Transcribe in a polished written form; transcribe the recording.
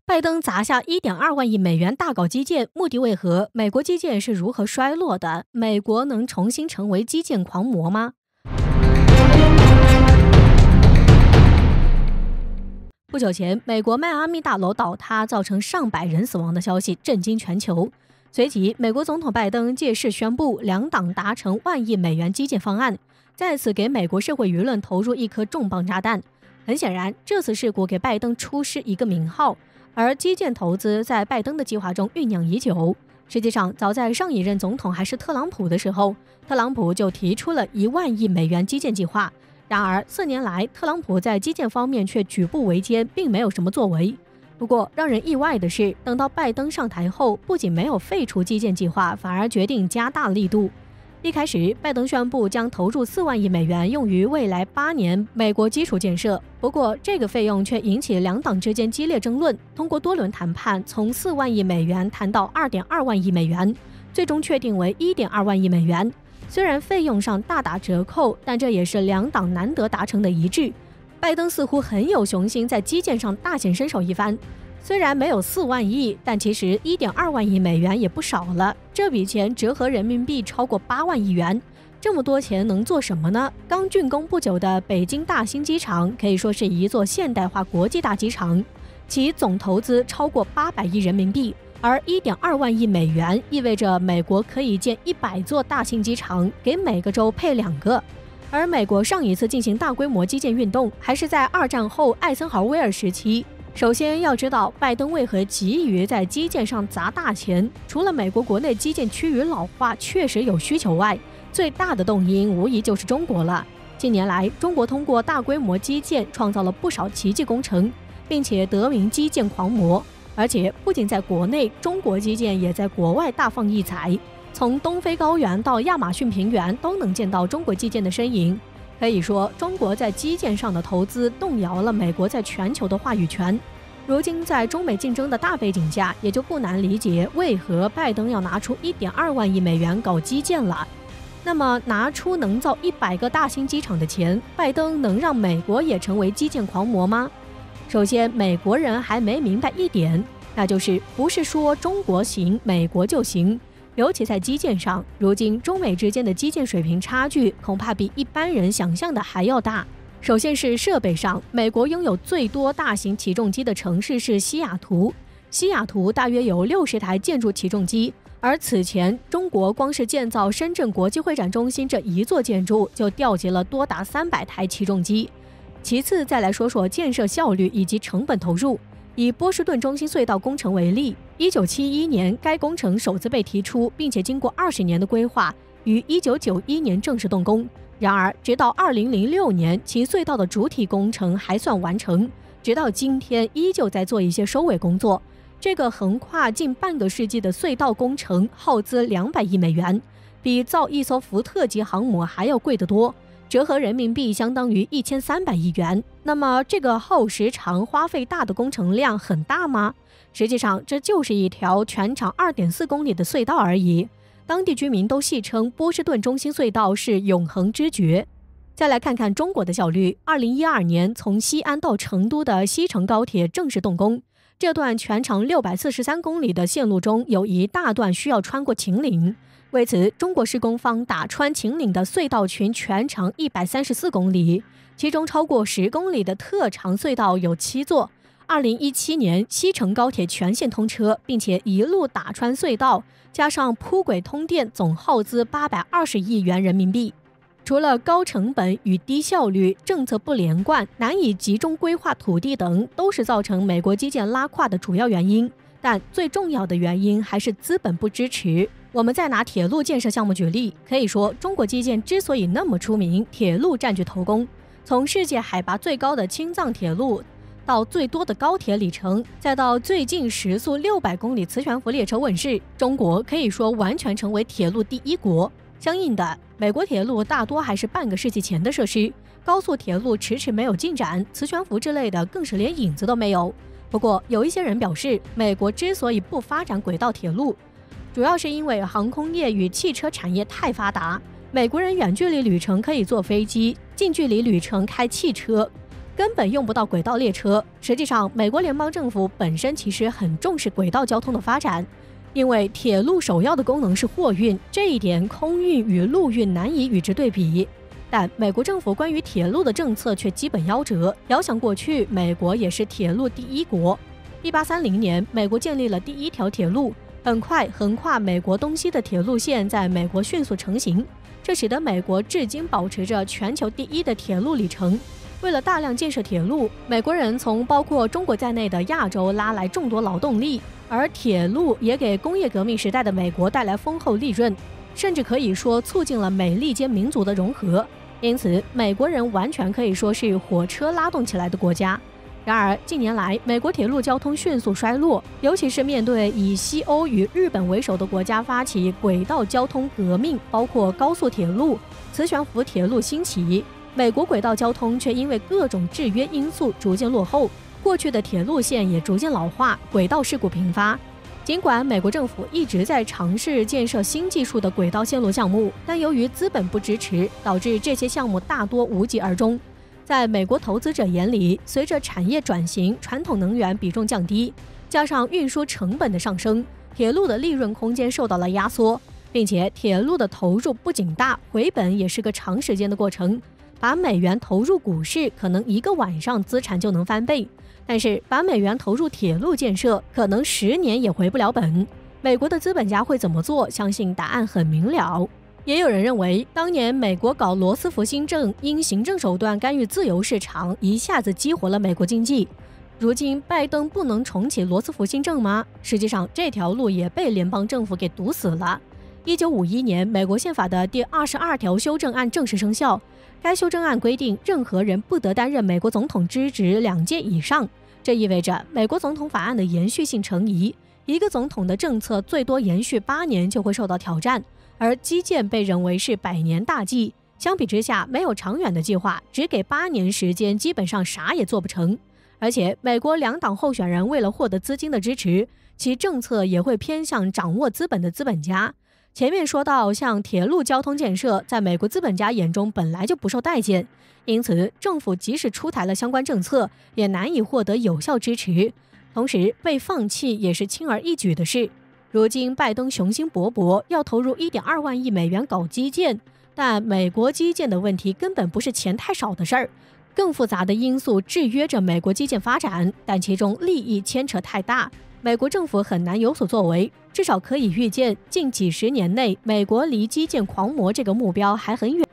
拜登砸下1.2万亿美元大搞基建，目的为何？美国基建是如何衰落的？美国能重新成为基建狂魔吗？不久前，美国迈阿密大楼倒塌，造成上百人死亡的消息震惊全球。随即，美国总统拜登借势宣布，两党达成1万亿美元基建方案，再次给美国社会舆论投入一颗重磅炸弹。很显然，这次事故给拜登出师一个名号。而基建投资在拜登的计划中酝酿已久。实际上，早在上一任总统还是特朗普的时候，特朗普就提出了1万亿美元基建计划。然而4年来，特朗普在基建方面却举步维艰，并没有什么作为。不过，让人意外的是，等到拜登上台后，不仅没有废除基建计划，反而决定加大力度。一开始，拜登宣布将投入4万亿美元用于未来8年美国基础建设。不过，这个费用却引起两党之间激烈争论。通过多轮谈判，从4万亿美元谈到2.2万亿美元，最终确定为1.2万亿美元。虽然费用上大打折扣，但这也是两党难得达成的一致。拜登似乎很有雄心，在基建上大显身手一番。虽然没有4万亿，但其实1.2万亿美元也不少了。这笔钱折合人民币超过8万亿元，这么多钱能做什么呢？刚竣工不久的北京大兴机场可以说是一座现代化国际大机场，其总投资超过800亿人民币，而1.2万亿美元意味着美国可以建100座大型机场，给每个州配2个。而美国上一次进行大规模基建运动，还是在2战后艾森豪威尔时期。首先要知道，拜登为何急于在基建上砸大钱，除了美国国内基建趋于老化确实有需求外，最大的动因无疑就是中国了。近年来，中国通过大规模基建创造了不少奇迹工程，并且得名基建狂魔。而且不仅在国内，中国基建也在国外大放异彩，从东非高原到亚马逊平原都能见到中国基建的身影。可以说，中国在基建上的投资动摇了美国在全球的话语权。如今在中美竞争的大背景下，也就不难理解为何拜登要拿出1.2万亿美元搞基建了。那么，拿出能造100个大型机场的钱，拜登能让美国也成为基建狂魔吗？首先，美国人还没明白一点，那就是不是说中国行，美国就行。尤其在基建上，如今中美之间的基建水平差距恐怕比一般人想象的还要大。首先是设备上，美国拥有最多大型起重机的城市是西雅图，西雅图大约有60台建筑起重机，而此前中国光是建造深圳国际会展中心这一座建筑就调集了多达300台起重机。其次再来说说建设效率以及成本投入。以波士顿中心隧道工程为例，1971年该工程首次被提出，并且经过20年的规划，于1991年正式动工。然而，直到2006年，其隧道的主体工程还算完成，直到今天依旧在做一些收尾工作。这个横跨近半个世纪的隧道工程耗资200亿美元，比造一艘福特级航母还要贵得多。折合人民币相当于1300亿元。那么这个耗时长、花费大的工程量很大吗？实际上，这就是一条全长2.4公里的隧道而已。当地居民都戏称波士顿中心隧道是永恒之绝。再来看看中国的效率，2012年从西安到成都的西成高铁正式动工。这段全长643公里的线路中，有一大段需要穿过秦岭。为此，中国施工方打穿秦岭的隧道群全长134公里，其中超过10公里的特长隧道有7座。2017年，西成高铁全线通车，并且一路打穿隧道，加上铺轨通电，总耗资820亿元人民币。除了高成本与低效率、政策不连贯、难以集中规划土地等，都是造成美国基建拉胯的主要原因。但最重要的原因还是资本不支持。我们再拿铁路建设项目举例，可以说中国基建之所以那么出名，铁路占据头功。从世界海拔最高的青藏铁路，到最多的高铁里程，再到最近时速600公里磁悬浮列车问世，中国可以说完全成为铁路第一国。相应的，美国铁路大多还是半个世纪前的设施，高速铁路迟迟没有进展，磁悬浮之类的更是连影子都没有。不过，有一些人表示，美国之所以不发展轨道铁路，主要是因为航空业与汽车产业太发达，美国人远距离旅程可以坐飞机，近距离旅程开汽车。根本用不到轨道列车。实际上，美国联邦政府本身其实很重视轨道交通的发展，因为铁路首要的功能是货运，这一点空运与陆运难以与之对比。但美国政府关于铁路的政策却基本夭折。遥想过去，美国也是铁路第一国。1830年，美国建立了第一条铁路，很快横跨美国东西的铁路线在美国迅速成型，这使得美国至今保持着全球第一的铁路里程。为了大量建设铁路，美国人从包括中国在内的亚洲拉来众多劳动力，而铁路也给工业革命时代的美国带来丰厚利润，甚至可以说促进了美利坚民族的融合。因此，美国人完全可以说是火车拉动起来的国家。然而，近年来美国铁路交通迅速衰落，尤其是面对以西欧与日本为首的国家发起轨道交通革命，包括高速铁路、磁悬浮铁路兴起，美国轨道交通却因为各种制约因素逐渐落后，过去的铁路线也逐渐老化，轨道事故频发。尽管美国政府一直在尝试建设新技术的轨道线路项目，但由于资本不支持，导致这些项目大多无疾而终。在美国投资者眼里，随着产业转型，传统能源比重降低，加上运输成本的上升，铁路的利润空间受到了压缩，并且铁路的投入不仅大，回本也是个长时间的过程。把美元投入股市，可能一个晚上资产就能翻倍。但是把美元投入铁路建设，可能10年也回不了本。美国的资本家会怎么做？相信答案很明了。也有人认为，当年美国搞罗斯福新政，因行政手段干预自由市场，一下子激活了美国经济。如今拜登不能重启罗斯福新政吗？实际上，这条路也被联邦政府给堵死了。1951年，美国宪法的第22条修正案正式生效。该修正案规定，任何人不得担任美国总统之职2届以上。这意味着美国总统法案的延续性成疑，一个总统的政策最多延续8年就会受到挑战，而基建被认为是100年大计。相比之下，没有长远的计划，只给8年时间，基本上啥也做不成。而且，美国2党候选人为了获得资金的支持，其政策也会偏向掌握资本的资本家。前面说到，像铁路交通建设，在美国资本家眼中本来就不受待见，因此政府即使出台了相关政策，也难以获得有效支持，同时被放弃也是轻而易举的事。如今拜登雄心勃勃，要投入1.2万亿美元搞基建，但美国基建的问题根本不是钱太少的事儿，更复杂的因素制约着美国基建发展，但其中利益牵扯太大，美国政府很难有所作为。至少可以预见，近几10年内，美国离基建狂魔这个目标还很远。